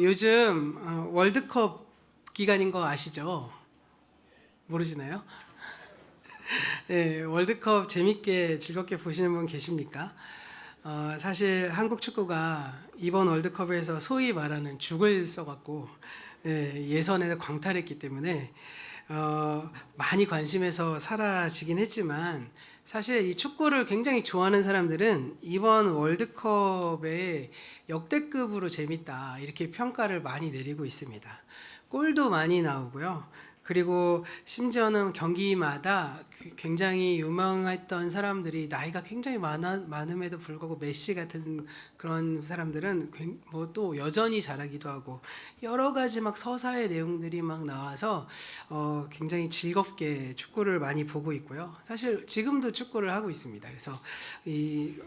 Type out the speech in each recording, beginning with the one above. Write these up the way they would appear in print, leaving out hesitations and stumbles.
요즘 월드컵 기간인 거 아시죠? 모르시나요? 네, 월드컵 재밌게 즐겁게 보시는 분 계십니까? 사실 한국 축구가 이번 월드컵에서 소위 말하는 죽을 써갖고 예선에서 광탈했기 때문에 많이 관심에서 사라지긴 했지만 사실 이 축구를 굉장히 좋아하는 사람들은 이번 월드컵에 역대급으로 재밌다 이렇게 평가를 많이 내리고 있습니다. 골도 많이 나오고요. 그리고 심지어는 경기마다 굉장히 유명했던 사람들이 나이가 굉장히 많음에도 불구하고 메시 같은 그런 사람들은 뭐 또 여전히 잘하기도 하고 여러 가지 막 서사의 내용들이 막 나와서 굉장히 즐겁게 축구를 많이 보고 있고요. 사실 지금도 축구를 하고 있습니다. 그래서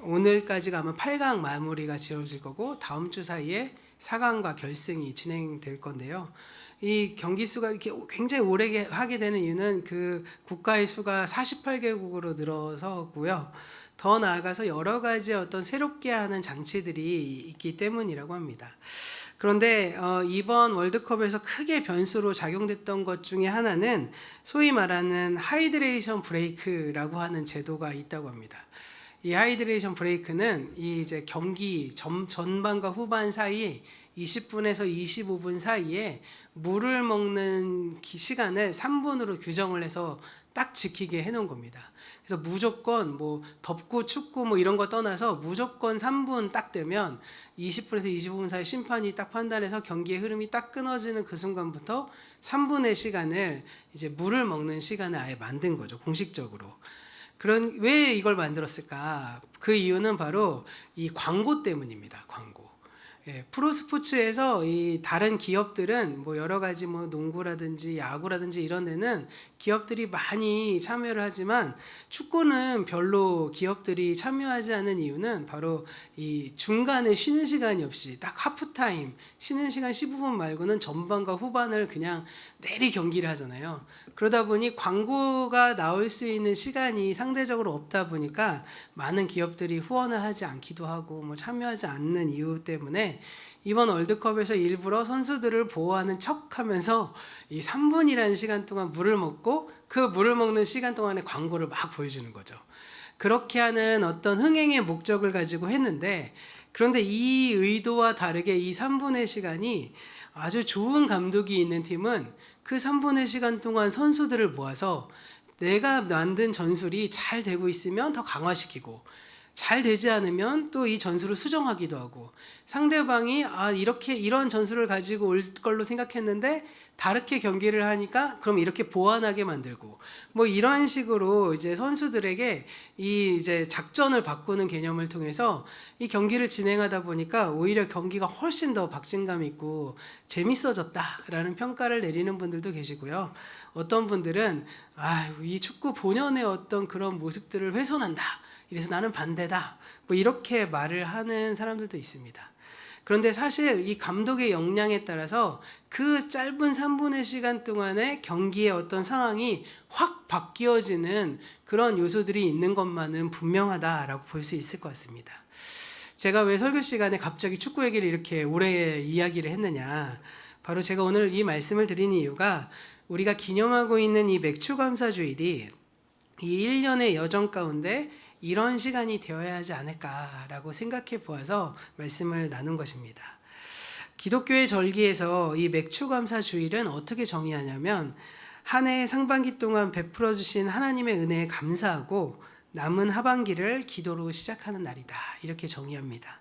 오늘까지가 아마 8강 마무리가 지어질 거고 다음 주 사이에 4강과 결승이 진행될 건데요. 이 경기 수가 이렇게 굉장히 오래 하게 되는 이유는 그 국가의 수가 48개국으로 늘어서고요. 더 나아가서 여러 가지 어떤 새롭게 하는 장치들이 있기 때문이라고 합니다. 그런데 이번 월드컵에서 크게 변수로 작용됐던 것 중에 하나는 소위 말하는 하이드레이션 브레이크라고 하는 제도가 있다고 합니다. 이 하이드레이션 브레이크는 이제 경기 전반과 후반 사이 20분에서 25분 사이에 물을 먹는 시간을 3분으로 규정을 해서 딱 지키게 해놓은 겁니다. 그래서 무조건 뭐 덥고 춥고 뭐 이런 거 떠나서 무조건 3분 딱 되면 20분에서 25분 사이 심판이 딱 판단해서 경기의 흐름이 딱 끊어지는 그 순간부터 3분의 시간을 이제 물을 먹는 시간을 아예 만든 거죠, 공식적으로. 왜 이걸 만들었을까? 그 이유는 바로 이 광고 때문입니다. 광고. 프로스포츠에서 이 다른 기업들은 뭐 여러 가지 뭐 농구라든지 야구라든지 이런 데는 기업들이 많이 참여를 하지만 축구는 별로 기업들이 참여하지 않은 이유는 바로 이 중간에 쉬는 시간이 없이 딱 하프타임 쉬는 시간 15분 말고는 전반과 후반을 그냥 내리 경기를 하잖아요. 그러다 보니 광고가 나올 수 있는 시간이 상대적으로 없다 보니까 많은 기업들이 후원을 하지 않기도 하고 뭐 참여하지 않는 이유 때문에 이번 월드컵에서 일부러 선수들을 보호하는 척하면서 이 3분이라는 시간 동안 물을 먹고 그 물을 먹는 시간 동안에 광고를 막 보여주는 거죠. 그렇게 하는 어떤 흥행의 목적을 가지고 했는데, 그런데 이 의도와 다르게 이 3분의 시간이 아주 좋은 감독이 있는 팀은 그 3분의 시간 동안 선수들을 모아서 내가 만든 전술이 잘 되고 있으면 더 강화시키고 잘 되지 않으면 또 이 전술을 수정하기도 하고, 상대방이 이렇게 이런 전술을 가지고 올 걸로 생각했는데 다르게 경기를 하니까 그럼 이렇게 보완하게 만들고 뭐 이런 식으로 이제 선수들에게 이 이제 작전을 바꾸는 개념을 통해서 이 경기를 진행하다 보니까 오히려 경기가 훨씬 더 박진감 있고 재밌어졌다라는 평가를 내리는 분들도 계시고요. 어떤 분들은 이 축구 본연의 어떤 그런 모습들을 훼손한다, 이래서 나는 반대다, 뭐 이렇게 말을 하는 사람들도 있습니다. 그런데 사실 이 감독의 역량에 따라서 그 짧은 3분의 시간 동안에 경기의 어떤 상황이 확 바뀌어지는 그런 요소들이 있는 것만은 분명하다라고 볼 수 있을 것 같습니다. 제가 왜 설교 시간에 갑자기 축구 얘기를 이렇게 오래 이야기를 했느냐, 바로 제가 오늘 이 말씀을 드리는 이유가 우리가 기념하고 있는 이 맥추감사주일이 이 1년의 여정 가운데 이런 시간이 되어야 하지 않을까라고 생각해 보아서 말씀을 나눈 것입니다. 기독교의 절기에서 이 맥추감사주일은 어떻게 정의하냐면 한 해 상반기 동안 베풀어 주신 하나님의 은혜에 감사하고 남은 하반기를 기도로 시작하는 날이다, 이렇게 정의합니다.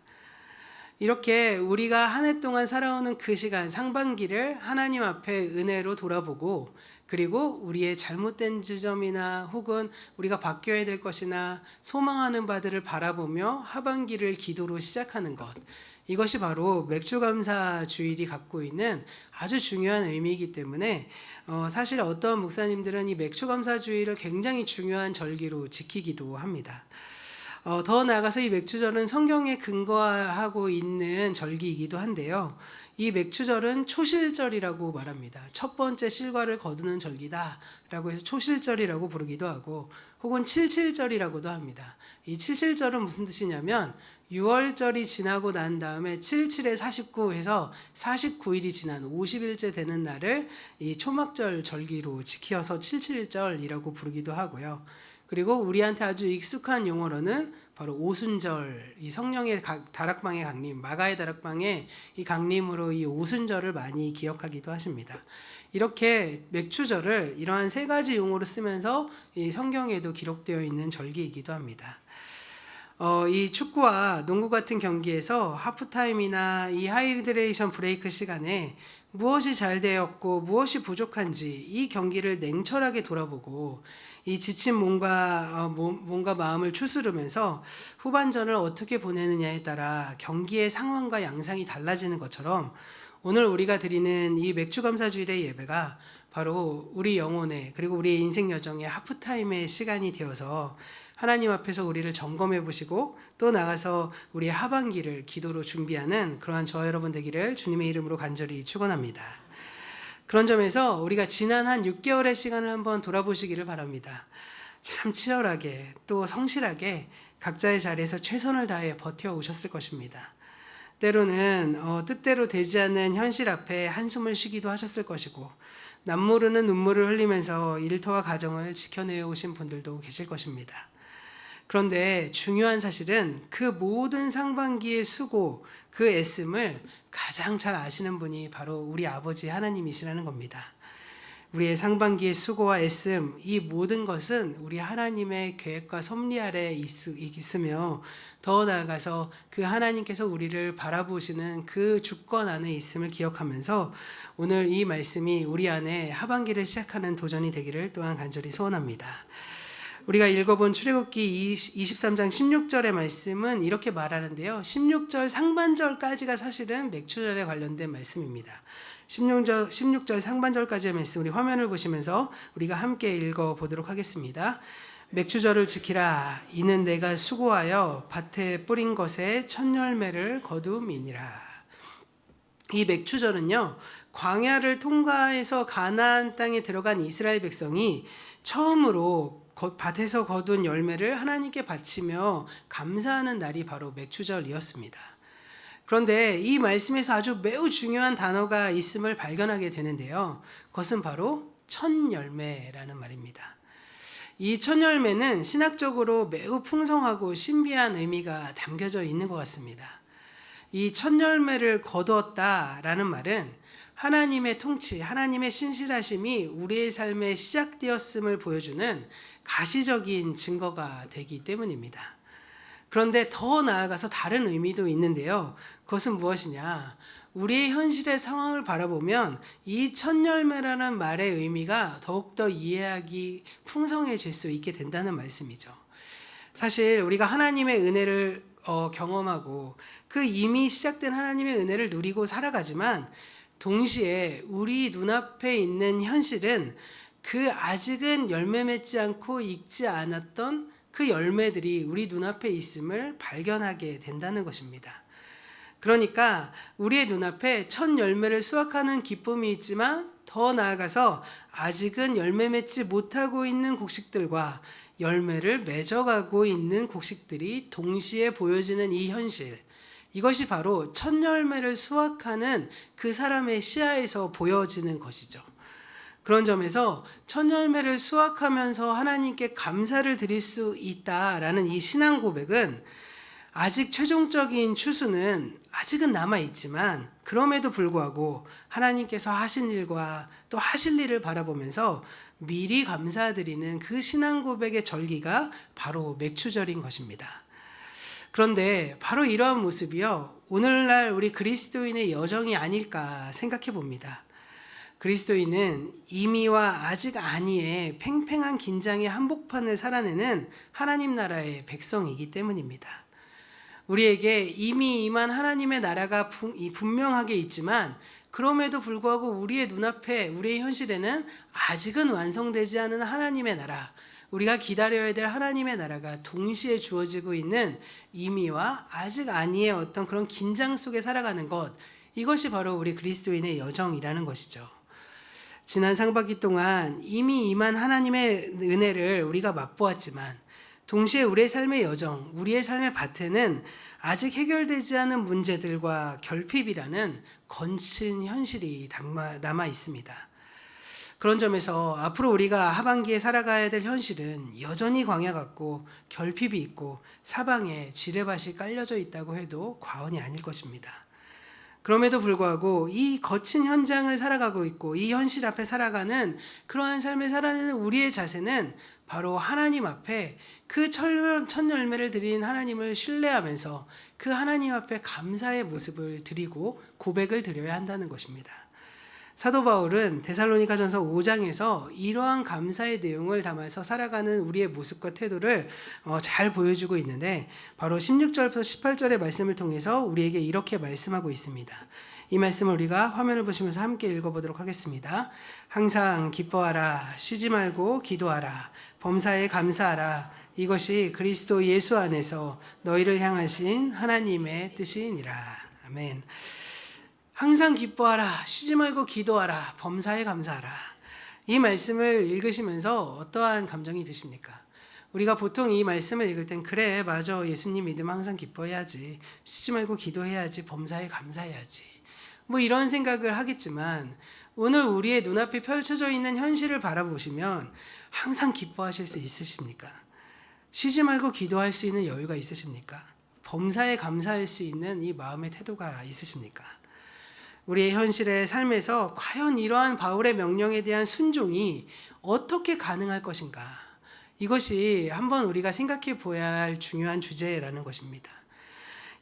이렇게 우리가 한 해 동안 살아오는 그 시간 상반기를 하나님 앞에 은혜로 돌아보고, 그리고 우리의 잘못된 지점이나 혹은 우리가 바뀌어야 될 것이나 소망하는 바들을 바라보며 하반기를 기도로 시작하는 것, 이것이 바로 맥추감사 주일이 갖고 있는 아주 중요한 의미이기 때문에 사실 어떤 목사님들은 이 맥추감사 주일을 굉장히 중요한 절기로 지키기도 합니다. 더 나아가서 이 맥추절은 성경에 근거하고 있는 절기이기도 한데요. 이 맥추절은 초실절이라고 말합니다. 첫 번째 실과를 거두는 절기다라고 해서 초실절이라고 부르기도 하고, 혹은 칠칠절이라고도 합니다. 이 칠칠절은 무슨 뜻이냐면 6월절이 지나고 난 다음에 77에 49 해서 49일이 지난 50일째 되는 날을 이 초막절 절기로 지켜서 77절이라고 부르기도 하고요. 그리고 우리한테 아주 익숙한 용어로는 바로 오순절, 이 성령의 다락방의 강림, 마가의 다락방의 이 강림으로 이 오순절을 많이 기억하기도 하십니다. 이렇게 맥추절을 이러한 세 가지 용어로 쓰면서 이 성경에도 기록되어 있는 절기이기도 합니다. 이 축구와 농구 같은 경기에서 하프타임이나 이 하이드레이션 브레이크 시간에 무엇이 잘 되었고 무엇이 부족한지 이 경기를 냉철하게 돌아보고 이 지친 몸과 마음을 추스르면서 후반전을 어떻게 보내느냐에 따라 경기의 상황과 양상이 달라지는 것처럼 오늘 우리가 드리는 이 맥주감사주일의 예배가 바로 우리 영혼의 그리고 우리의 인생 여정의 하프타임의 시간이 되어서 하나님 앞에서 우리를 점검해 보시고 또 나가서 우리의 하반기를 기도로 준비하는 그러한 저와 여러분 되기를 주님의 이름으로 간절히 축원합니다. 그런 점에서 우리가 지난 한 6개월의 시간을 한번 돌아보시기를 바랍니다. 참 치열하게 또 성실하게 각자의 자리에서 최선을 다해 버텨오셨을 것입니다. 때로는 뜻대로 되지 않는 현실 앞에 한숨을 쉬기도 하셨을 것이고 남모르는 눈물을 흘리면서 일터와 가정을 지켜내어 오신 분들도 계실 것입니다. 그런데 중요한 사실은 그 모든 상반기의 수고, 그 애씀을 가장 잘 아시는 분이 바로 우리 아버지 하나님이시라는 겁니다. 우리의 상반기의 수고와 애씀, 이 모든 것은 우리 하나님의 계획과 섭리 아래 있으며 더 나아가서 그 하나님께서 우리를 바라보시는 그 주권 안에 있음을 기억하면서 오늘 이 말씀이 우리 안에 하반기를 시작하는 도전이 되기를 또한 간절히 소원합니다. 우리가 읽어본 출애굽기 23장 16절의 말씀은 이렇게 말하는데요. 16절 상반절까지가 사실은 맥추절에 관련된 말씀입니다. 16절 상반절까지의 말씀 우리 화면을 보시면서 우리가 함께 읽어보도록 하겠습니다. 맥추절을 지키라. 이는 내가 수고하여 밭에 뿌린 것에 첫 열매를 거둠이니라. 이 맥추절은요. 광야를 통과해서 가나안 땅에 들어간 이스라엘 백성이 처음으로 밭에서 거둔 열매를 하나님께 바치며 감사하는 날이 바로 맥추절이었습니다. 그런데 이 말씀에서 아주 매우 중요한 단어가 있음을 발견하게 되는데요. 그것은 바로 첫 열매라는 말입니다. 이 첫 열매는 신학적으로 매우 풍성하고 신비한 의미가 담겨져 있는 것 같습니다. 이 첫 열매를 거두었다라는 말은 하나님의 통치, 하나님의 신실하심이 우리의 삶에 시작되었음을 보여주는 가시적인 증거가 되기 때문입니다. 그런데 더 나아가서 다른 의미도 있는데요. 그것은 무엇이냐? 우리의 현실의 상황을 바라보면 이 첫 열매라는 말의 의미가 더욱더 이해하기 풍성해질 수 있게 된다는 말씀이죠. 사실 우리가 하나님의 은혜를 경험하고 그 이미 시작된 하나님의 은혜를 누리고 살아가지만 동시에 우리 눈앞에 있는 현실은 그 아직은 열매 맺지 않고 익지 않았던 그 열매들이 우리 눈앞에 있음을 발견하게 된다는 것입니다. 그러니까 우리의 눈앞에 첫 열매를 수확하는 기쁨이 있지만 더 나아가서 아직은 열매 맺지 못하고 있는 곡식들과 열매를 맺어가고 있는 곡식들이 동시에 보여지는 이 현실, 이것이 바로 첫 열매를 수확하는 그 사람의 시야에서 보여지는 것이죠. 그런 점에서 첫 열매를 수확하면서 하나님께 감사를 드릴 수 있다라는 이 신앙 고백은 아직 최종적인 추수는 아직은 남아있지만 그럼에도 불구하고 하나님께서 하신 일과 또 하실 일을 바라보면서 미리 감사드리는 그 신앙 고백의 절기가 바로 맥추절인 것입니다. 그런데 바로 이러한 모습이요, 오늘날 우리 그리스도인의 여정이 아닐까 생각해 봅니다. 그리스도인은 이미와 아직 아니의 팽팽한 긴장의 한복판을 살아내는 하나님 나라의 백성이기 때문입니다. 우리에게 이미 임한 하나님의 나라가 분명하게 있지만 그럼에도 불구하고 우리의 눈앞에 우리의 현실에는 아직은 완성되지 않은 하나님의 나라, 우리가 기다려야 될 하나님의 나라가 동시에 주어지고 있는 이미와 아직 아니의 어떤 그런 긴장 속에 살아가는 것, 이것이 바로 우리 그리스도인의 여정이라는 것이죠. 지난 상반기 동안 이미 임한 하나님의 은혜를 우리가 맛보았지만 동시에 우리의 삶의 여정, 우리의 삶의 밭에는 아직 해결되지 않은 문제들과 결핍이라는 거친 현실이 남아 있습니다. 그런 점에서 앞으로 우리가 하반기에 살아가야 될 현실은 여전히 광야 같고 결핍이 있고 사방에 지뢰밭이 깔려져 있다고 해도 과언이 아닐 것입니다. 그럼에도 불구하고 이 거친 현장을 살아가고 있고 이 현실 앞에 살아가는 그러한 삶을 살아내는 우리의 자세는 바로 하나님 앞에 그 첫 열매를 드린 하나님을 신뢰하면서 그 하나님 앞에 감사의 모습을 드리고 고백을 드려야 한다는 것입니다. 사도 바울은 데살로니가전서 5장에서 이러한 감사의 내용을 담아서 살아가는 우리의 모습과 태도를 잘 보여주고 있는데 바로 16절부터 18절의 말씀을 통해서 우리에게 이렇게 말씀하고 있습니다. 이 말씀을 우리가 화면을 보시면서 함께 읽어보도록 하겠습니다. 항상 기뻐하라, 쉬지 말고 기도하라, 범사에 감사하라. 이것이 그리스도 예수 안에서 너희를 향하신 하나님의 뜻이니라. 아멘. 항상 기뻐하라, 쉬지 말고 기도하라, 범사에 감사하라. 이 말씀을 읽으시면서 어떠한 감정이 드십니까? 우리가 보통 이 말씀을 읽을 땐 그래 맞아, 예수님 믿으면 항상 기뻐해야지, 쉬지 말고 기도해야지, 범사에 감사해야지, 뭐 이런 생각을 하겠지만 오늘 우리의 눈앞에 펼쳐져 있는 현실을 바라보시면 항상 기뻐하실 수 있으십니까? 쉬지 말고 기도할 수 있는 여유가 있으십니까? 범사에 감사할 수 있는 이 마음의 태도가 있으십니까? 우리의 현실의 삶에서 과연 이러한 바울의 명령에 대한 순종이 어떻게 가능할 것인가? 이것이 한번 우리가 생각해 보아야 할 중요한 주제라는 것입니다.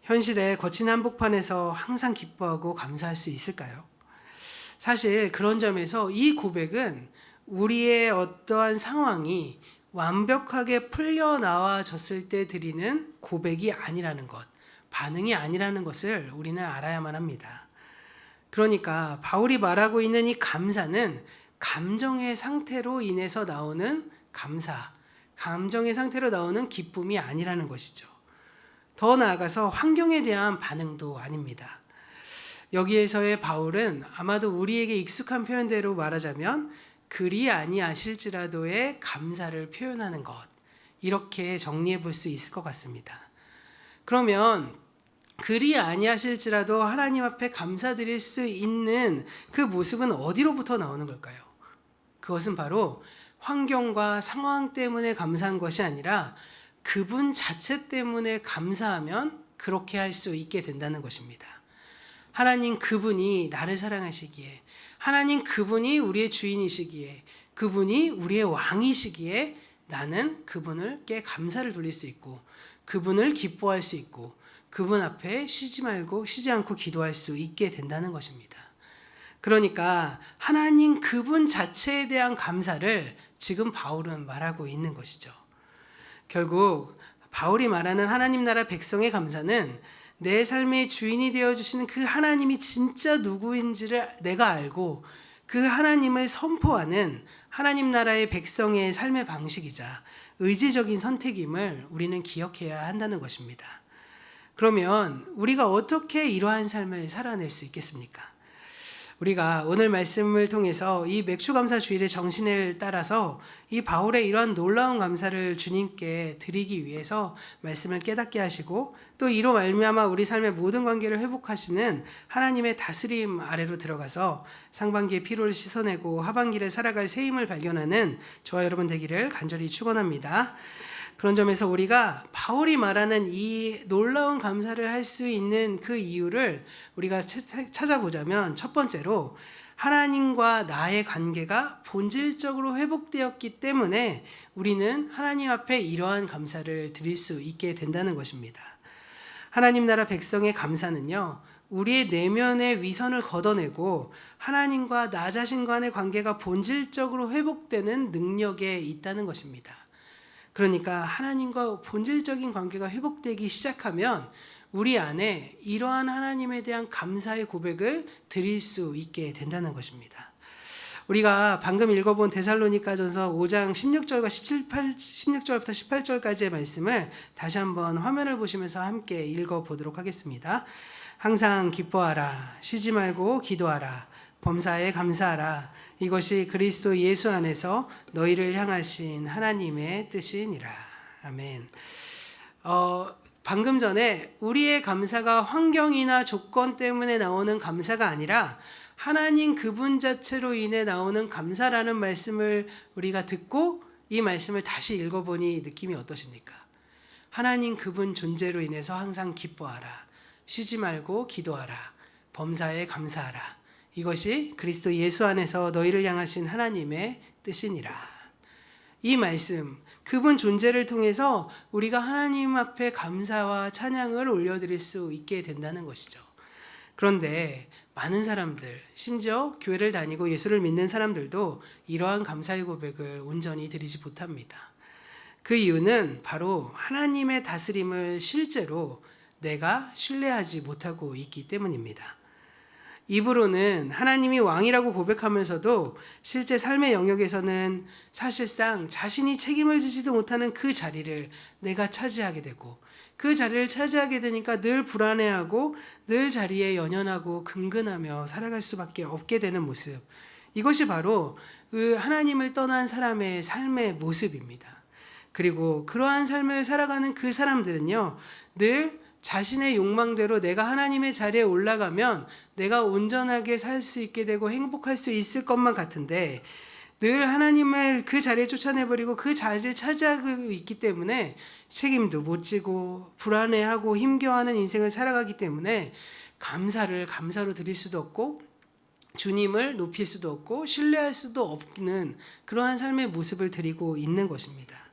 현실의 거친 한복판에서 항상 기뻐하고 감사할 수 있을까요? 사실 그런 점에서 이 고백은 우리의 어떠한 상황이 완벽하게 풀려나와졌을 때 드리는 고백이 아니라는 것, 반응이 아니라는 것을 우리는 알아야만 합니다. 그러니까 바울이 말하고 있는 이 감사는 감정의 상태로 인해서 나오는 감사, 감정의 상태로 나오는 기쁨이 아니라는 것이죠. 더 나아가서 환경에 대한 반응도 아닙니다. 여기에서의 바울은 아마도 우리에게 익숙한 표현대로 말하자면 그리 아니하실지라도의 감사를 표현하는 것, 이렇게 정리해 볼 수 있을 것 같습니다. 그러면 그리 아니하실지라도 하나님 앞에 감사드릴 수 있는 그 모습은 어디로부터 나오는 걸까요? 그것은 바로 환경과 상황 때문에 감사한 것이 아니라 그분 자체 때문에 감사하면 그렇게 할 수 있게 된다는 것입니다. 하나님 그분이 나를 사랑하시기에, 하나님 그분이 우리의 주인이시기에, 그분이 우리의 왕이시기에 나는 그분께 감사를 돌릴 수 있고 그분을 기뻐할 수 있고 그분 앞에 쉬지 않고 기도할 수 있게 된다는 것입니다. 그러니까 하나님 그분 자체에 대한 감사를 지금 바울은 말하고 있는 것이죠. 결국 바울이 말하는 하나님 나라 백성의 감사는 내 삶의 주인이 되어주시는 그 하나님이 진짜 누구인지를 내가 알고 그 하나님을 선포하는 하나님 나라의 백성의 삶의 방식이자 의지적인 선택임을 우리는 기억해야 한다는 것입니다. 그러면 우리가 어떻게 이러한 삶을 살아낼 수 있겠습니까? 우리가 오늘 말씀을 통해서 이 맥주감사 주일의 정신을 따라서 이 바울의 이러한 놀라운 감사를 주님께 드리기 위해서 말씀을 깨닫게 하시고 또 이로 말미암아 우리 삶의 모든 관계를 회복하시는 하나님의 다스림 아래로 들어가서 상반기의 피로를 씻어내고 하반기를 살아갈 새 힘을 발견하는 저와 여러분 되기를 간절히 축원합니다. 그런 점에서 우리가 바울이 말하는 이 놀라운 감사를 할 수 있는 그 이유를 우리가 찾아보자면 첫 번째로 하나님과 나의 관계가 본질적으로 회복되었기 때문에 우리는 하나님 앞에 이러한 감사를 드릴 수 있게 된다는 것입니다. 하나님 나라 백성의 감사는요, 우리의 내면의 위선을 걷어내고 하나님과 나 자신 간의 관계가 본질적으로 회복되는 능력에 있다는 것입니다. 그러니까 하나님과 본질적인 관계가 회복되기 시작하면 우리 안에 이러한 하나님에 대한 감사의 고백을 드릴 수 있게 된다는 것입니다. 우리가 방금 읽어본 데살로니가전서 5장 16절부터 18절까지의 말씀을 다시 한번 화면을 보시면서 함께 읽어보도록 하겠습니다. 항상 기뻐하라, 쉬지 말고 기도하라, 범사에 감사하라. 이것이 그리스도 예수 안에서 너희를 향하신 하나님의 뜻이니라. 아멘. 방금 전에 우리의 감사가 환경이나 조건 때문에 나오는 감사가 아니라 하나님 그분 자체로 인해 나오는 감사라는 말씀을 우리가 듣고 이 말씀을 다시 읽어보니 느낌이 어떠십니까? 하나님 그분 존재로 인해서 항상 기뻐하라. 쉬지 말고 기도하라. 범사에 감사하라. 이것이 그리스도 예수 안에서 너희를 향하신 하나님의 뜻이니라. 이 말씀, 그분 존재를 통해서 우리가 하나님 앞에 감사와 찬양을 올려드릴 수 있게 된다는 것이죠. 그런데 많은 사람들, 심지어 교회를 다니고 예수를 믿는 사람들도 이러한 감사의 고백을 온전히 드리지 못합니다. 그 이유는 바로 하나님의 다스림을 실제로 내가 신뢰하지 못하고 있기 때문입니다. 입으로는 하나님이 왕이라고 고백하면서도 실제 삶의 영역에서는 사실상 자신이 책임을 지지도 못하는 그 자리를 내가 차지하게 되고, 그 자리를 차지하게 되니까 늘 불안해하고 늘 자리에 연연하고 근근하며 살아갈 수밖에 없게 되는 모습, 이것이 바로 그 하나님을 떠난 사람의 삶의 모습입니다. 그리고 그러한 삶을 살아가는 그 사람들은요, 늘 자신의 욕망대로 내가 하나님의 자리에 올라가면 내가 온전하게 살 수 있게 되고 행복할 수 있을 것만 같은데, 늘 하나님을 그 자리에 쫓아내버리고 그 자리를 차지하고 있기 때문에 책임도 못 지고 불안해하고 힘겨워하는 인생을 살아가기 때문에 감사로 드릴 수도 없고 주님을 높일 수도 없고 신뢰할 수도 없는 그러한 삶의 모습을 드리고 있는 것입니다.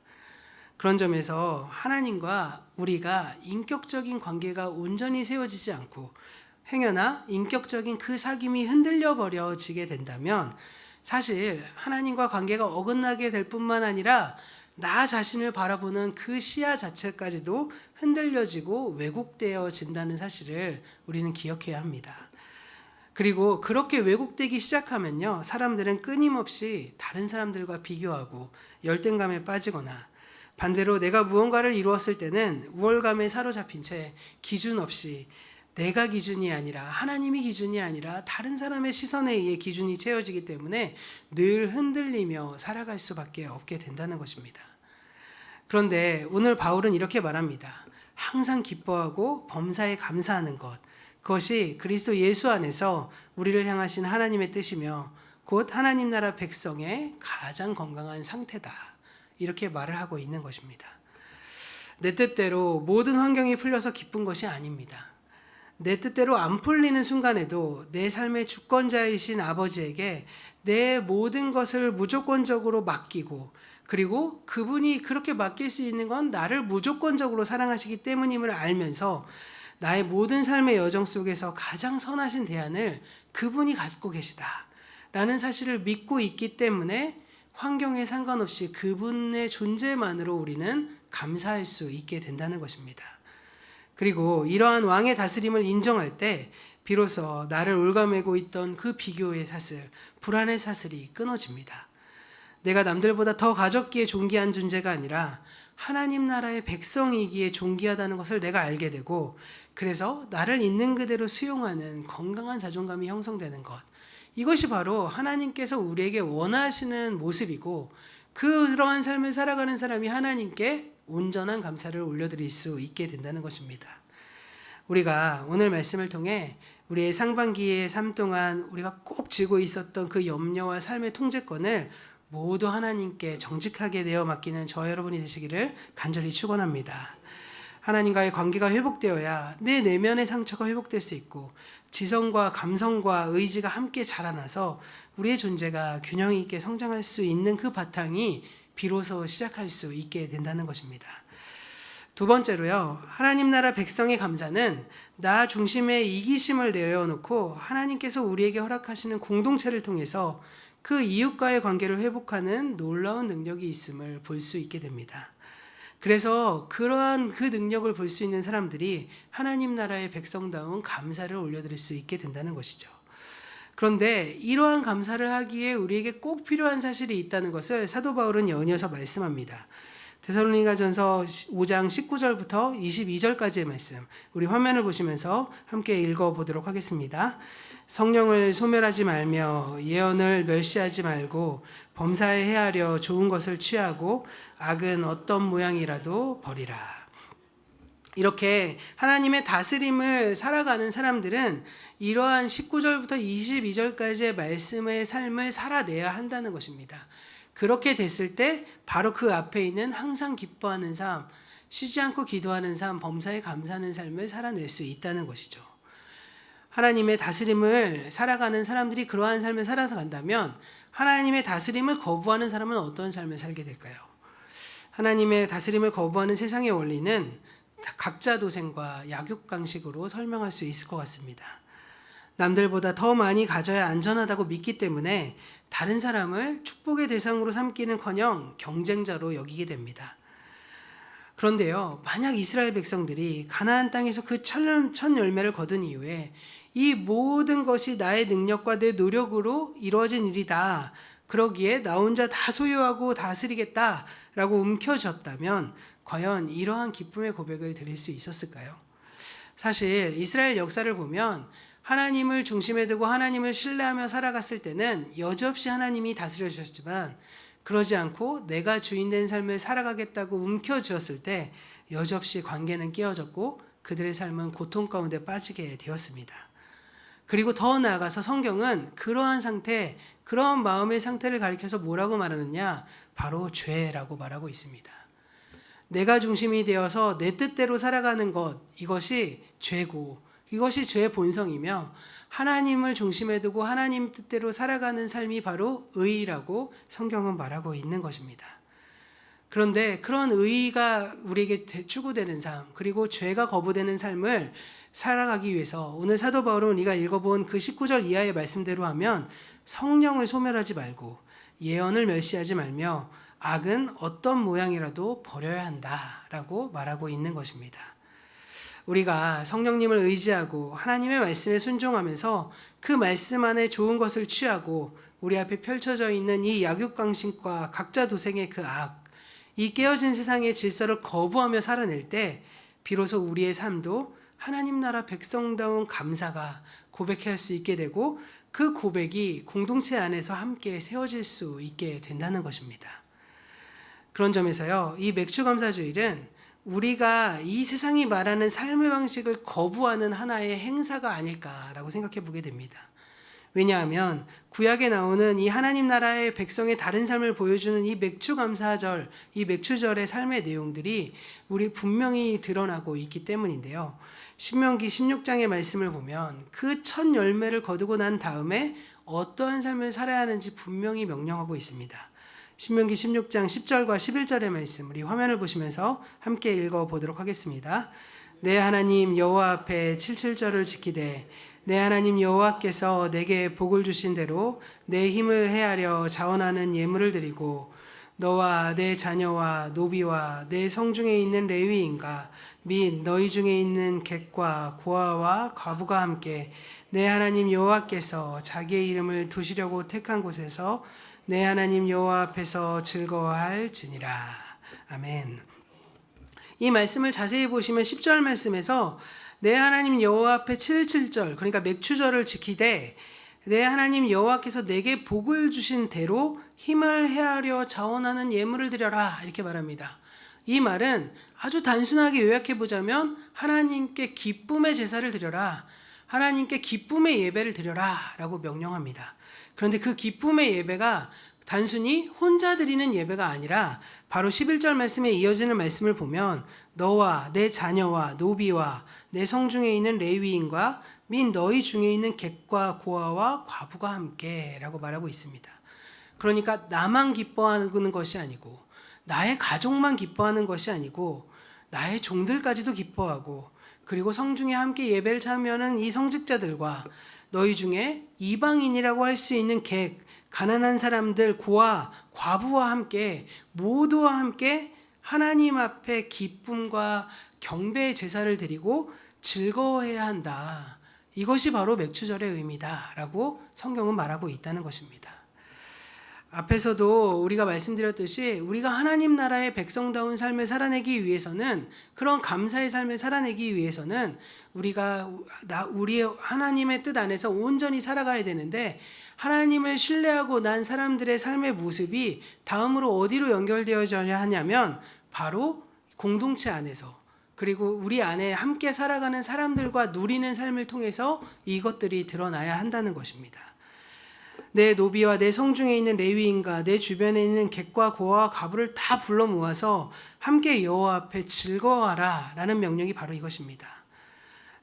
그런 점에서 하나님과 우리가 인격적인 관계가 온전히 세워지지 않고 행여나 인격적인 그 사귐이 흔들려 버려지게 된다면 사실 하나님과 관계가 어긋나게 될 뿐만 아니라 나 자신을 바라보는 그 시야 자체까지도 흔들려지고 왜곡되어진다는 사실을 우리는 기억해야 합니다. 그리고 그렇게 왜곡되기 시작하면요, 사람들은 끊임없이 다른 사람들과 비교하고 열등감에 빠지거나 반대로 내가 무언가를 이루었을 때는 우월감에 사로잡힌 채 기준 없이 내가 기준이 아니라 하나님이 기준이 아니라 다른 사람의 시선에 의해 기준이 채워지기 때문에 늘 흔들리며 살아갈 수밖에 없게 된다는 것입니다. 그런데 오늘 바울은 이렇게 말합니다. 항상 기뻐하고 범사에 감사하는 것, 그것이 그리스도 예수 안에서 우리를 향하신 하나님의 뜻이며 곧 하나님 나라 백성의 가장 건강한 상태다, 이렇게 말을 하고 있는 것입니다. 내 뜻대로 모든 환경이 풀려서 기쁜 것이 아닙니다. 내 뜻대로 안 풀리는 순간에도 내 삶의 주권자이신 아버지에게 내 모든 것을 무조건적으로 맡기고, 그리고 그분이 그렇게 맡길 수 있는 건 나를 무조건적으로 사랑하시기 때문임을 알면서 나의 모든 삶의 여정 속에서 가장 선하신 대안을 그분이 갖고 계시다라는 사실을 믿고 있기 때문에 환경에 상관없이 그분의 존재만으로 우리는 감사할 수 있게 된다는 것입니다. 그리고 이러한 왕의 다스림을 인정할 때 비로소 나를 올가매고 있던 그 비교의 사슬, 불안의 사슬이 끊어집니다. 내가 남들보다 더 가졌기에 존귀한 존재가 아니라 하나님 나라의 백성이기에 존귀하다는 것을 내가 알게 되고, 그래서 나를 있는 그대로 수용하는 건강한 자존감이 형성되는 것, 이것이 바로 하나님께서 우리에게 원하시는 모습이고, 그러한 삶을 살아가는 사람이 하나님께 온전한 감사를 올려드릴 수 있게 된다는 것입니다. 우리가 오늘 말씀을 통해 우리의 상반기의 삶 동안 우리가 꼭 쥐고 있었던 그 염려와 삶의 통제권을 모두 하나님께 정직하게 내어 맡기는 저 여러분이 되시기를 간절히 축원합니다. 하나님과의 관계가 회복되어야 내 내면의 상처가 회복될 수 있고 지성과 감성과 의지가 함께 자라나서 우리의 존재가 균형 있게 성장할 수 있는 그 바탕이 비로소 시작할 수 있게 된다는 것입니다. 두 번째로요, 하나님 나라 백성의 감사는 나 중심의 이기심을 내려놓고 하나님께서 우리에게 허락하시는 공동체를 통해서 그 이웃과의 관계를 회복하는 놀라운 능력이 있음을 볼 수 있게 됩니다. 그래서 그러한 그 능력을 볼 수 있는 사람들이 하나님 나라의 백성다운 감사를 올려드릴 수 있게 된다는 것이죠. 그런데 이러한 감사를 하기에 우리에게 꼭 필요한 사실이 있다는 것을 사도 바울은 연이어서 말씀합니다. 데살로니가전서 5장 19절부터 22절까지의 말씀, 우리 화면을 보시면서 함께 읽어보도록 하겠습니다. 성령을 소멸하지 말며 예언을 멸시하지 말고 범사에 헤아려 좋은 것을 취하고 악은 어떤 모양이라도 버리라. 이렇게 하나님의 다스림을 살아가는 사람들은 이러한 19절부터 22절까지의 말씀의 삶을 살아내야 한다는 것입니다. 그렇게 됐을 때 바로 그 앞에 있는 항상 기뻐하는 삶, 쉬지 않고 기도하는 삶, 범사에 감사하는 삶을 살아낼 수 있다는 것이죠. 하나님의 다스림을 살아가는 사람들이 그러한 삶을 살아간다면 하나님의 다스림을 거부하는 사람은 어떤 삶을 살게 될까요? 하나님의 다스림을 거부하는 세상의 원리는 각자 도생과 약육강식으로 설명할 수 있을 것 같습니다. 남들보다 더 많이 가져야 안전하다고 믿기 때문에 다른 사람을 축복의 대상으로 삼기는커녕 경쟁자로 여기게 됩니다. 그런데요, 만약 이스라엘 백성들이 가나안 땅에서 그 첫 열매를 거둔 이후에 이 모든 것이 나의 능력과 내 노력으로 이루어진 일이다, 그러기에 나 혼자 다 소유하고 다스리겠다라고 움켜쥐었다면 과연 이러한 기쁨의 고백을 드릴 수 있었을까요? 사실 이스라엘 역사를 보면 하나님을 중심에 두고 하나님을 신뢰하며 살아갔을 때는 여지없이 하나님이 다스려 주셨지만, 그러지 않고 내가 주인된 삶을 살아가겠다고 움켜쥐었을 때 여지없이 관계는 깨어졌고 그들의 삶은 고통 가운데 빠지게 되었습니다. 그리고 더 나아가서 성경은 그러한 상태, 그러한 마음의 상태를 가리켜서 뭐라고 말하느냐? 바로 죄라고 말하고 있습니다. 내가 중심이 되어서 내 뜻대로 살아가는 것, 이것이 죄고, 이것이 죄의 본성이며, 하나님을 중심에 두고 하나님 뜻대로 살아가는 삶이 바로 의라고 성경은 말하고 있는 것입니다. 그런데 그런 의가 우리에게 추구되는 삶, 그리고 죄가 거부되는 삶을 살아가기 위해서 오늘 사도 바울은 우리가 읽어본 그 19절 이하의 말씀대로 하면 성령을 소멸하지 말고 예언을 멸시하지 말며 악은 어떤 모양이라도 버려야 한다라고 말하고 있는 것입니다. 우리가 성령님을 의지하고 하나님의 말씀에 순종하면서 그 말씀 안에 좋은 것을 취하고 우리 앞에 펼쳐져 있는 이 약육강식과 각자 도생의 그 악, 이 깨어진 세상의 질서를 거부하며 살아낼 때 비로소 우리의 삶도 하나님 나라 백성다운 감사가 고백할 수 있게 되고 그 고백이 공동체 안에서 함께 세워질 수 있게 된다는 것입니다. 그런 점에서요, 이 맥주감사주일은 우리가 이 세상이 말하는 삶의 방식을 거부하는 하나의 행사가 아닐까라고 생각해 보게 됩니다. 왜냐하면 구약에 나오는 이 하나님 나라의 백성의 다른 삶을 보여주는 이 맥주감사절, 이 맥주절의 삶의 내용들이 우리 분명히 드러나고 있기 때문인데요. 신명기 16장의 말씀을 보면 그 첫 열매를 거두고 난 다음에 어떠한 삶을 살아야 하는지 분명히 명령하고 있습니다. 신명기 16장 10절과 11절의 말씀, 우리 화면을 보시면서 함께 읽어보도록 하겠습니다. 내 하나님 여호와 앞에 77절을 지키되 내 하나님 여호와께서 내게 복을 주신 대로 내 힘을 헤아려 자원하는 예물을 드리고 너와 내 자녀와 노비와 내 성중에 있는 레위인과 및 너희 중에 있는 객과 고아와 과부가 함께 내 하나님 여호와께서 자기의 이름을 두시려고 택한 곳에서 내 하나님 여호와 앞에서 즐거워할지니라. 아멘. 이 말씀을 자세히 보시면 10절 말씀에서 내 하나님 여호와 앞에 77절, 그러니까 맥추절을 지키되 내 하나님 여호와께서 내게 복을 주신 대로 힘을 헤아려 자원하는 예물을 드려라, 이렇게 말합니다. 이 말은 아주 단순하게 요약해 보자면 하나님께 기쁨의 제사를 드려라, 하나님께 기쁨의 예배를 드려라 라고 명령합니다. 그런데 그 기쁨의 예배가 단순히 혼자 드리는 예배가 아니라 바로 11절 말씀에 이어지는 말씀을 보면 너와 내 자녀와 노비와 내 성중에 있는 레위인과 및 너희 중에 있는 객과 고아와 과부가 함께 라고 말하고 있습니다. 그러니까 나만 기뻐하는 것이 아니고 나의 가족만 기뻐하는 것이 아니고 나의 종들까지도 기뻐하고, 그리고 성중에 함께 예배를 참여하는 이 성직자들과 너희 중에 이방인이라고 할 수 있는 객, 가난한 사람들, 고아, 과부와 함께 모두와 함께 하나님 앞에 기쁨과 경배의 제사를 드리고 즐거워해야 한다. 이것이 바로 맥추절의 의미다 라고 성경은 말하고 있다는 것입니다. 앞에서도 우리가 말씀드렸듯이 우리가 하나님 나라의 백성다운 삶을 살아내기 위해서는, 그런 감사의 삶을 살아내기 위해서는 우리가 우리 하나님의 뜻 안에서 온전히 살아가야 되는데, 하나님을 신뢰하고 난 사람들의 삶의 모습이 다음으로 어디로 연결되어져야 하냐면 바로 공동체 안에서, 그리고 우리 안에 함께 살아가는 사람들과 누리는 삶을 통해서 이것들이 드러나야 한다는 것입니다. 내 노비와 내 성중에 있는 레위인과 내 주변에 있는 객과 고아와 가부를 다 불러 모아서 함께 여호와 앞에 즐거워하라 라는 명령이 바로 이것입니다.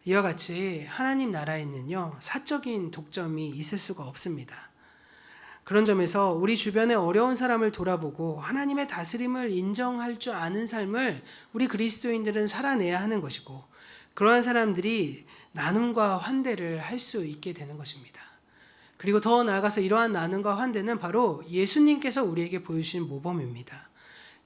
이와 같이 하나님 나라에는요, 사적인 독점이 있을 수가 없습니다. 그런 점에서 우리 주변의 어려운 사람을 돌아보고 하나님의 다스림을 인정할 줄 아는 삶을 우리 그리스도인들은 살아내야 하는 것이고, 그러한 사람들이 나눔과 환대를 할 수 있게 되는 것입니다. 그리고 더 나아가서 이러한 나눔과 환대는 바로 예수님께서 우리에게 보여주신 모범입니다.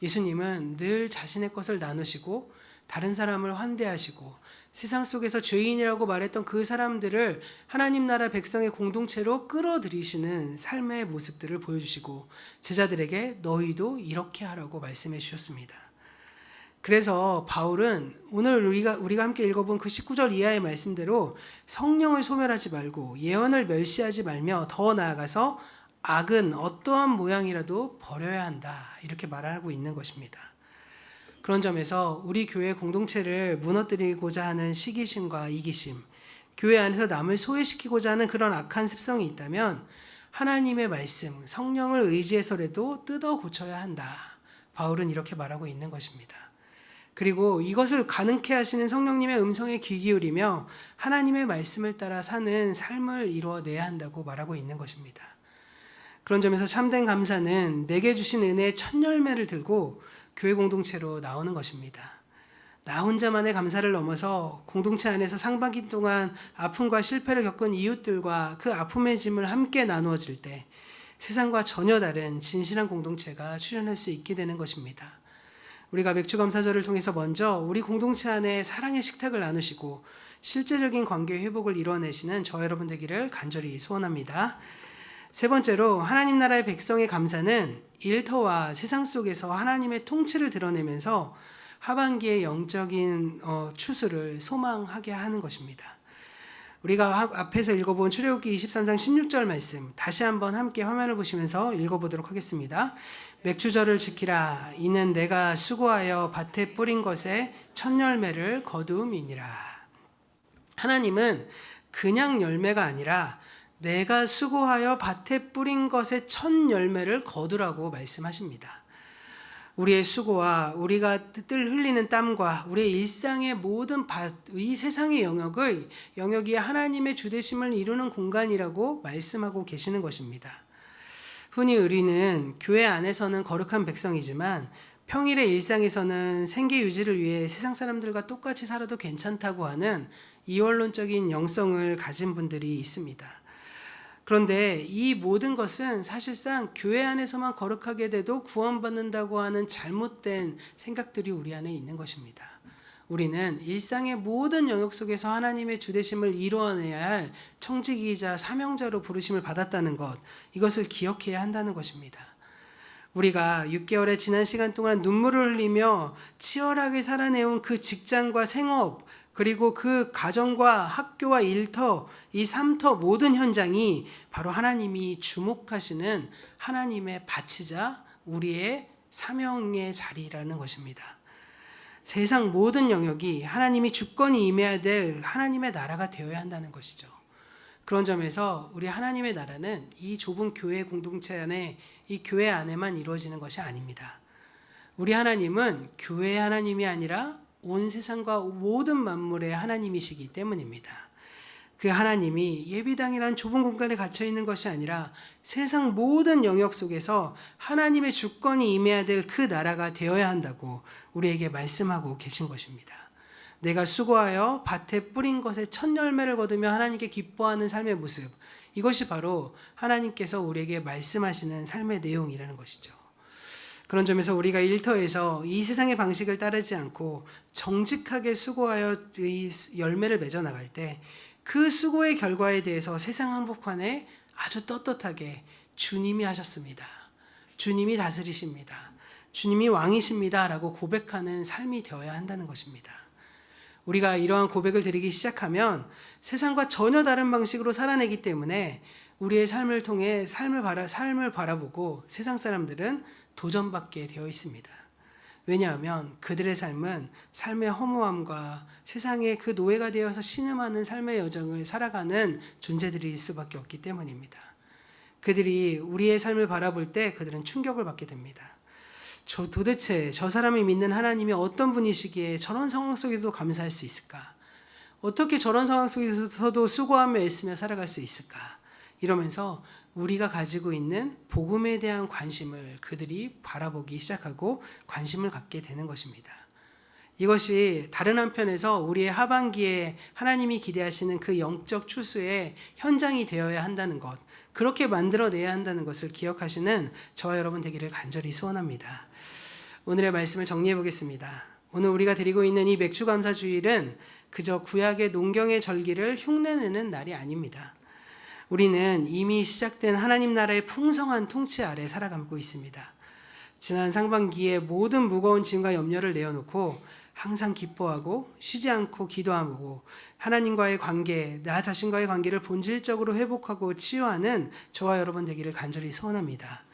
예수님은 늘 자신의 것을 나누시고 다른 사람을 환대하시고 세상 속에서 죄인이라고 말했던 그 사람들을 하나님 나라 백성의 공동체로 끌어들이시는 삶의 모습들을 보여주시고 제자들에게 너희도 이렇게 하라고 말씀해 주셨습니다. 그래서 바울은 오늘 우리가 함께 읽어본 그 19절 이하의 말씀대로 성령을 소멸하지 말고 예언을 멸시하지 말며 더 나아가서 악은 어떠한 모양이라도 버려야 한다, 이렇게 말하고 있는 것입니다. 그런 점에서 우리 교회 공동체를 무너뜨리고자 하는 시기심과 이기심, 교회 안에서 남을 소외시키고자 하는 그런 악한 습성이 있다면 하나님의 말씀, 성령을 의지해서라도 뜯어 고쳐야 한다, 바울은 이렇게 말하고 있는 것입니다. 그리고 이것을 가능케 하시는 성령님의 음성에 귀 기울이며 하나님의 말씀을 따라 사는 삶을 이루어내야 한다고 말하고 있는 것입니다. 그런 점에서 참된 감사는 내게 주신 은혜의 첫 열매를 들고 교회 공동체로 나오는 것입니다. 나 혼자만의 감사를 넘어서 공동체 안에서 상반기 동안 아픔과 실패를 겪은 이웃들과 그 아픔의 짐을 함께 나누어질 때 세상과 전혀 다른 진실한 공동체가 출현할 수 있게 되는 것입니다. 우리가 맥주감사절을 통해서 먼저 우리 공동체 안에 사랑의 식탁을 나누시고 실제적인 관계 회복을 이뤄내시는 저 여러분 되기를 간절히 소원합니다. 세 번째로 하나님 나라의 백성의 감사는 일터와 세상 속에서 하나님의 통치를 드러내면서 하반기의 영적인 추수를 소망하게 하는 것입니다. 우리가 앞에서 읽어본 출애굽기 23장 16절 말씀 다시 한번 함께 화면을 보시면서 읽어보도록 하겠습니다. 맥주절을 지키라. 이는 내가 수고하여 밭에 뿌린 것의 첫 열매를 거두음이니라. 하나님은 그냥 열매가 아니라 내가 수고하여 밭에 뿌린 것의 첫 열매를 거두라고 말씀하십니다. 우리의 수고와 우리가 뜰 흘리는 땀과 우리의 일상의 모든 이 세상의 영역이 하나님의 주되심을 이루는 공간이라고 말씀하고 계시는 것입니다. 흔히 우리는 교회 안에서는 거룩한 백성이지만 평일의 일상에서는 생계 유지를 위해 세상 사람들과 똑같이 살아도 괜찮다고 하는 이원론적인 영성을 가진 분들이 있습니다. 그런데 이 모든 것은 사실상 교회 안에서만 거룩하게 돼도 구원받는다고 하는 잘못된 생각들이 우리 안에 있는 것입니다. 우리는 일상의 모든 영역 속에서 하나님의 주되심을 이루어내야 할 청지기이자 사명자로 부르심을 받았다는 것, 이것을 기억해야 한다는 것입니다. 우리가 6개월의 지난 시간 동안 눈물을 흘리며 치열하게 살아내온 그 직장과 생업, 그리고 그 가정과 학교와 일터, 이 삶터 모든 현장이 바로 하나님이 주목하시는 하나님의 밭이자 우리의 사명의 자리라는 것입니다. 세상 모든 영역이 하나님이 주권이 임해야 될 하나님의 나라가 되어야 한다는 것이죠. 그런 점에서 우리 하나님의 나라는 이 좁은 교회 공동체 안에, 이 교회 안에만 이루어지는 것이 아닙니다. 우리 하나님은 교회의 하나님이 아니라 온 세상과 모든 만물의 하나님이시기 때문입니다. 그 하나님이 예비당이란 좁은 공간에 갇혀 있는 것이 아니라 세상 모든 영역 속에서 하나님의 주권이 임해야 될 그 나라가 되어야 한다고 우리에게 말씀하고 계신 것입니다. 내가 수고하여 밭에 뿌린 것의 첫 열매를 거두며 하나님께 기뻐하는 삶의 모습, 이것이 바로 하나님께서 우리에게 말씀하시는 삶의 내용이라는 것이죠. 그런 점에서 우리가 일터에서 이 세상의 방식을 따르지 않고 정직하게 수고하여 이 열매를 맺어 나갈 때 그 수고의 결과에 대해서 세상 한복판에 아주 떳떳하게 주님이 하셨습니다, 주님이 다스리십니다. 주님이 왕이십니다. 라고 고백하는 삶이 되어야 한다는 것입니다. 우리가 이러한 고백을 드리기 시작하면 세상과 전혀 다른 방식으로 살아내기 때문에 우리의 삶을 통해 삶을 바라보고 세상 사람들은 도전받게 되어 있습니다. 왜냐하면 그들의 삶은 삶의 허무함과 세상의 그 노예가 되어서 신음하는 삶의 여정을 살아가는 존재들일 수밖에 없기 때문입니다. 그들이 우리의 삶을 바라볼 때 그들은 충격을 받게 됩니다. 도대체 저 사람이 믿는 하나님이 어떤 분이시기에 저런 상황 속에도 감사할 수 있을까? 어떻게 저런 상황 속에서도 수고하며 애쓰며 살아갈 수 있을까? 이러면서 우리가 가지고 있는 복음에 대한 관심을 그들이 바라보기 시작하고 관심을 갖게 되는 것입니다. 이것이 다른 한편에서 우리의 하반기에 하나님이 기대하시는 그 영적 추수의 현장이 되어야 한다는 것, 그렇게 만들어내야 한다는 것을 기억하시는 저와 여러분 되기를 간절히 소원합니다. 오늘의 말씀을 정리해 보겠습니다. 오늘 우리가 드리고 있는 이 맥주감사주일은 그저 구약의 농경의 절기를 흉내내는 날이 아닙니다. 우리는 이미 시작된 하나님 나라의 풍성한 통치 아래 살아가고 있습니다. 지난 상반기에 모든 무거운 짐과 염려를 내어놓고 항상 기뻐하고 쉬지 않고 기도하고 하나님과의 관계, 나 자신과의 관계를 본질적으로 회복하고 치유하는 저와 여러분 되기를 간절히 소원합니다.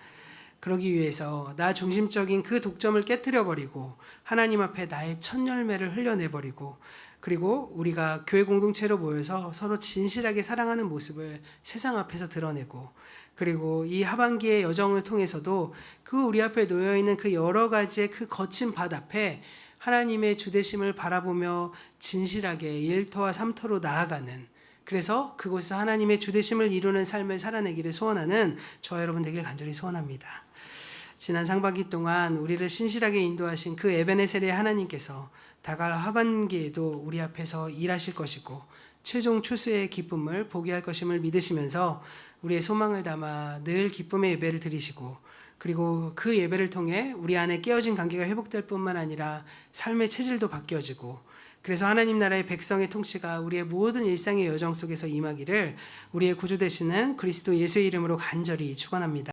그러기 위해서 나 중심적인 그 독점을 깨트려버리고 하나님 앞에 나의 첫 열매를 흘려내버리고 그리고 우리가 교회 공동체로 모여서 서로 진실하게 사랑하는 모습을 세상 앞에서 드러내고 그리고 이 하반기의 여정을 통해서도 그 우리 앞에 놓여있는 그 여러 가지의 그 거친 밭 앞에 하나님의 주되심을 바라보며 진실하게 1터와 3터로 나아가는 그래서 그곳에서 하나님의 주되심을 이루는 삶을 살아내기를 소원하는 저와 여러분 되길 간절히 소원합니다. 지난 상반기 동안 우리를 신실하게 인도하신 그 에베네셀의 하나님께서 다가올 하반기에도 우리 앞에서 일하실 것이고 최종 추수의 기쁨을 보게 할 것임을 믿으시면서 우리의 소망을 담아 늘 기쁨의 예배를 드리시고 그리고 그 예배를 통해 우리 안에 깨어진 관계가 회복될 뿐만 아니라 삶의 체질도 바뀌어지고 그래서 하나님 나라의 백성의 통치가 우리의 모든 일상의 여정 속에서 임하기를 우리의 구주 되시는 그리스도 예수의 이름으로 간절히 축원합니다.